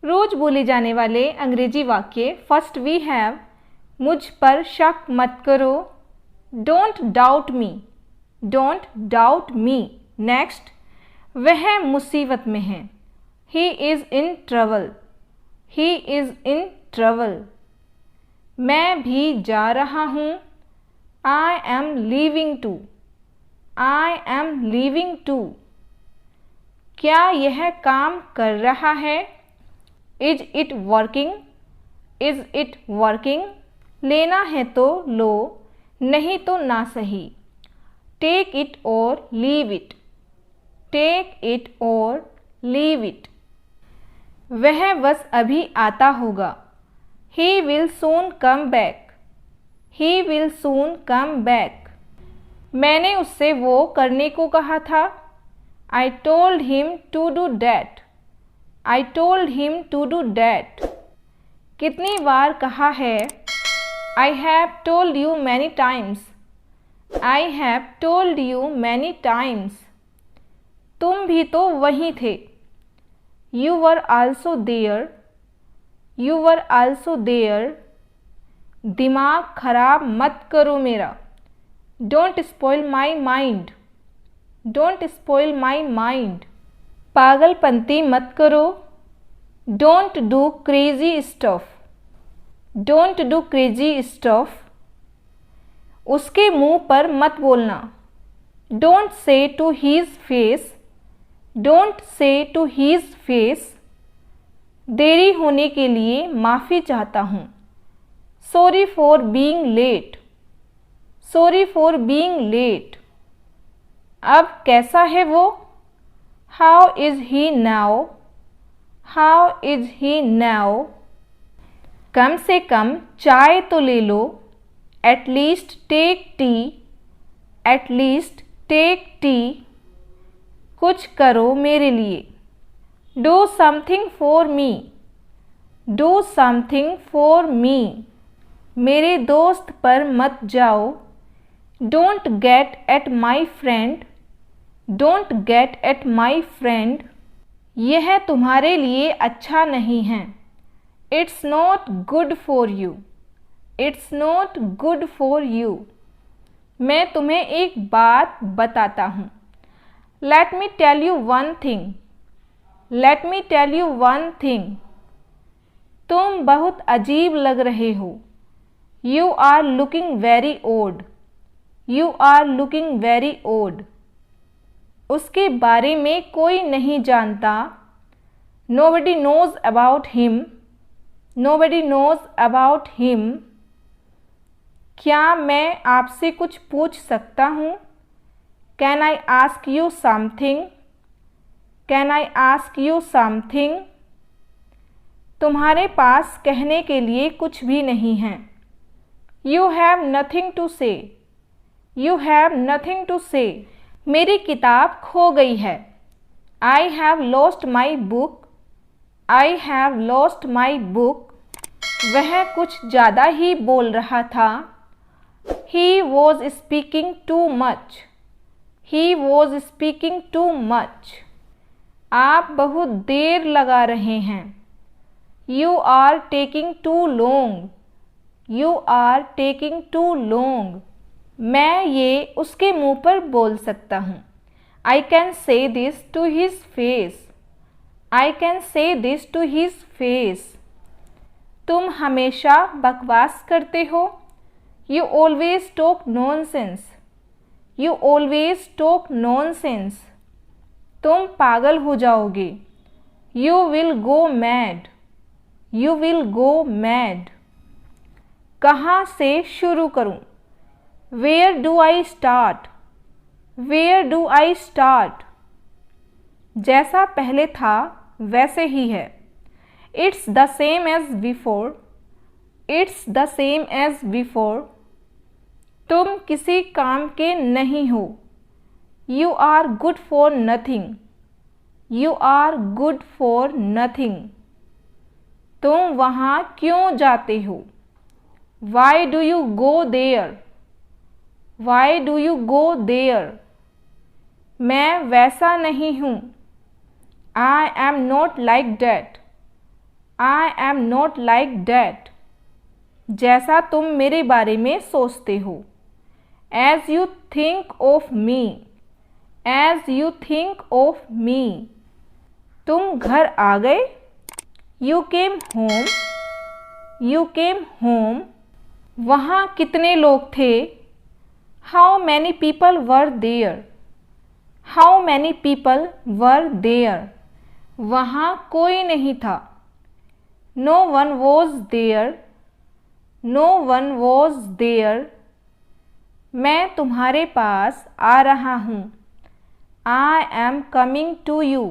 रोज बोले जाने वाले अंग्रेजी वाक्य। फर्स्ट वी हैव मुझ पर शक मत करो, don't doubt me, don't doubt me. Next, वह मुसीबत में है, he is in trouble, he is in trouble. मैं भी जा रहा हूँ, I am leaving too, I am leaving too. क्या यह काम कर रहा है, is it working, is it working. लेना है तो लो, नहीं तो ना सही, टेक इट और लीव इट, टेक इट और लीव इट। वह बस अभी आता होगा, he will soon come back, he will soon come back. मैंने उससे वो करने को कहा था, I told him to do that, I told him to do that। कितनी बार कहा है, I have told you many times, I have told you many times। तुम भी तो वहीं थे, You were also there, You were also there। दिमाग खराब मत करो मेरा, Don't spoil my mind, Don't spoil my mind। पागलपंती मत करो, Don't do crazy stuff, Don't do crazy stuff। उसके मुंह पर मत बोलना, Don't say to his face, Don't say to his face। देरी होने के लिए माफ़ी चाहता हूँ, Sorry for being late, Sorry for being late। अब कैसा है वो, How is he now, How is he now। कम से कम चाय तो ले लो, At least take tea, At least take tea। कुछ करो मेरे लिए, Do something for me, Do something for me। मेरे दोस्त पर मत जाओ, Don't get at my friend, Don't get at my friend। यह तुम्हारे लिए अच्छा नहीं है, It's not good for you, It's not good for you। मैं तुम्हें एक बात बताता हूँ, Let me tell you one thing, Let me tell you one thing। तुम बहुत अजीब लग रहे हो, You are looking very odd, You are looking very odd। उसके बारे में कोई नहीं जानता, Nobody knows about him, Nobody knows about him। क्या मैं आपसे कुछ पूछ सकता हूँ, Can I ask you something, Can I ask you something। तुम्हारे पास कहने के लिए कुछ भी नहीं है, You have nothing to say, You have nothing to say। मेरी किताब खो गई है, I have lost my book, I have lost my book। वह कुछ ज़्यादा ही बोल रहा था, He was speaking too much, He was speaking too much। आप बहुत देर लगा रहे हैं, You are taking too long, You are taking too long। मैं ये उसके मुंह पर बोल सकता हूँ, I can say this to his face, I can say this to his face। तुम हमेशा बकवास करते हो, You always talk nonsense, You always talk nonsense। तुम पागल हो जाओगे, You will go mad, You will go mad। कहाँ से शुरू करूँ, Where do I start, Where do I start। जैसा पहले था वैसे ही है, It's the same as before, It's the same as before। तुम किसी काम के नहीं हो, You are good for nothing, You are good for nothing। तुम वहाँ क्यों जाते हो, Why do you go there, Why do you go there। मैं वैसा नहीं हूँ, I am not like that, I am not like that, जैसा तुम मेरे बारे में सोचते हो। As you think of me, as you think of me, तुम घर आ गए। You came home, you came home, वहाँ कितने लोग थे। How many people were there, how many people were there, वहाँ कोई नहीं था। No one was there, no one was there, मैं तुम्हारे पास आ रहा हूँ। I am coming to you,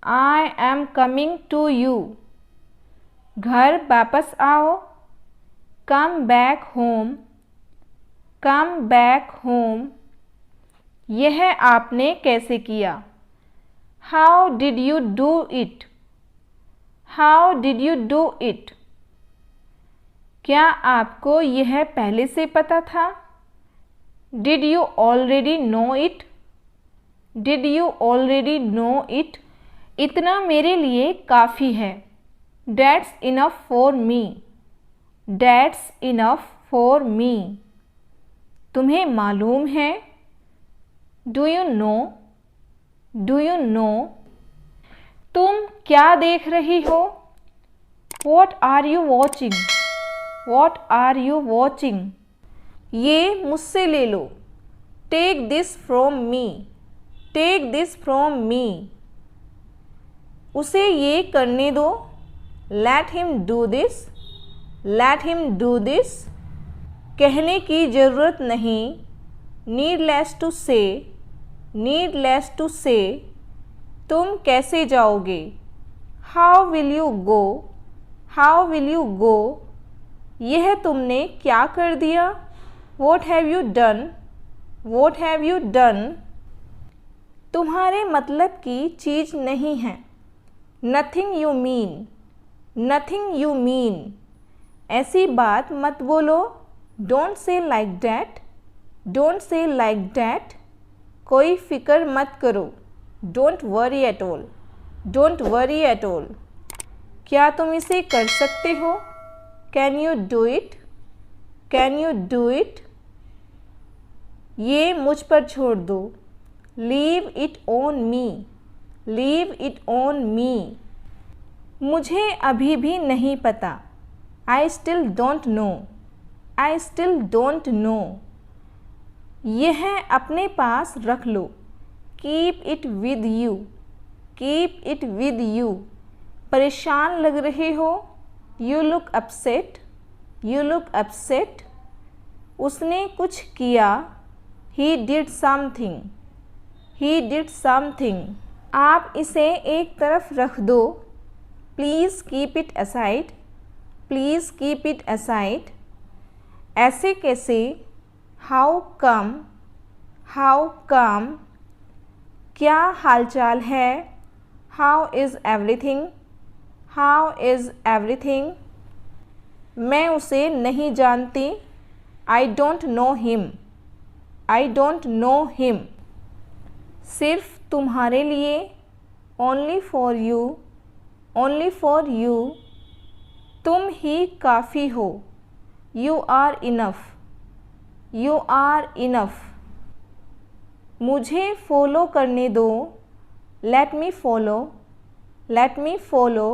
I am coming to you, घर वापस आओ। Come back home, come back home, यह आपने कैसे किया। How did you do it, how did you do it, क्या आपको यह पहले से पता था। Did you already know it, did you already know it, इतना मेरे लिए काफ़ी है। That's enough for me, That's enough for me, तुम्हें मालूम है। Do you know, Do you know, तुम क्या देख रही हो। What are you watching, What are you watching, ये मुझसे ले लो। Take this from me, Take this from me, उसे ये करने दो। Let him do this, Let him do this, कहने की ज़रूरत नहीं। Needless to say, Needless to say, तुम कैसे जाओगे। How will you go, How will you go, यह तुमने क्या कर दिया। What have you done, What have you done, तुम्हारे मतलब की चीज़ नहीं है। Nothing you mean, Nothing you mean, ऐसी बात मत बोलो। Don't say like that, Don't say like that, कोई फ़िक्र मत करो। Don't worry at all, Don't worry at all, क्या तुम इसे कर सकते हो। Can you do it, Can you do it, ये मुझ पर छोड़ दो। Leave it on me, Leave it on me, मुझे अभी भी नहीं पता। I still don't know, I still don't know, यह अपने पास रख लो। Keep it with you, Keep it with you, परेशान लग रहे हो। You look upset, You look upset, उसने कुछ किया। He did something, He did something, आप इसे एक तरफ रख दो। Please keep it aside, Please keep it aside, ऐसे कैसे। How come, How come, क्या हालचाल है। How is everything, How is everything, मैं उसे नहीं जानती। I don't know him, I don't know him, सिर्फ तुम्हारे लिए। Only for you, Only for you, तुम ही काफ़ी हो। You are enough, You are enough, मुझे फॉलो करने दो। Let me follow, Let me follow,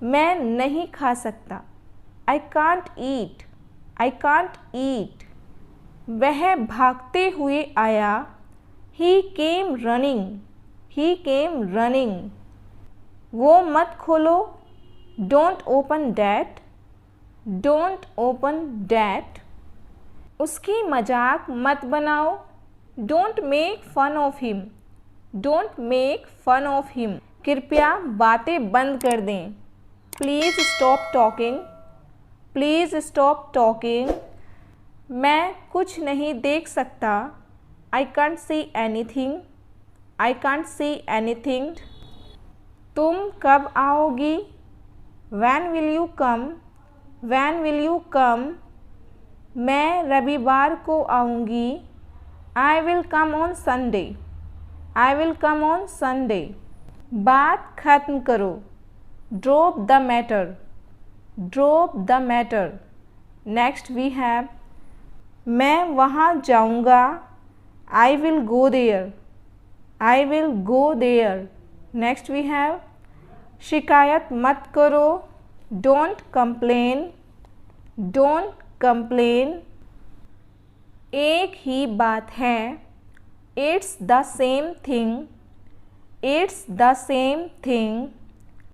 मैं नहीं खा सकता। I can't eat, I can't eat, वह भागते हुए आया। He came running, He came running, वो मत खोलो। Don't open that, Don't open that, उसकी मजाक मत बनाओ। Don't make fun of him, Don't make fun of him, कृपया बातें बंद कर दें। Please stop talking, Please stop talking, मैं कुछ नहीं देख सकता। I can't see anything, I can't see anything, तुम कब आओगी। When will you come, When will you come, मैं रविवार को आऊँगी। I will come on Sunday, I will come on Sunday, बात ख़त्म करो। drop the matter, drop the matter. Next we have मैं वहाँ जाऊँगा, I will go there, I will go there. Next we have शिकायत मत करो, don't complain, don't complain. एक ही बात है, it's the same thing, it's the same thing.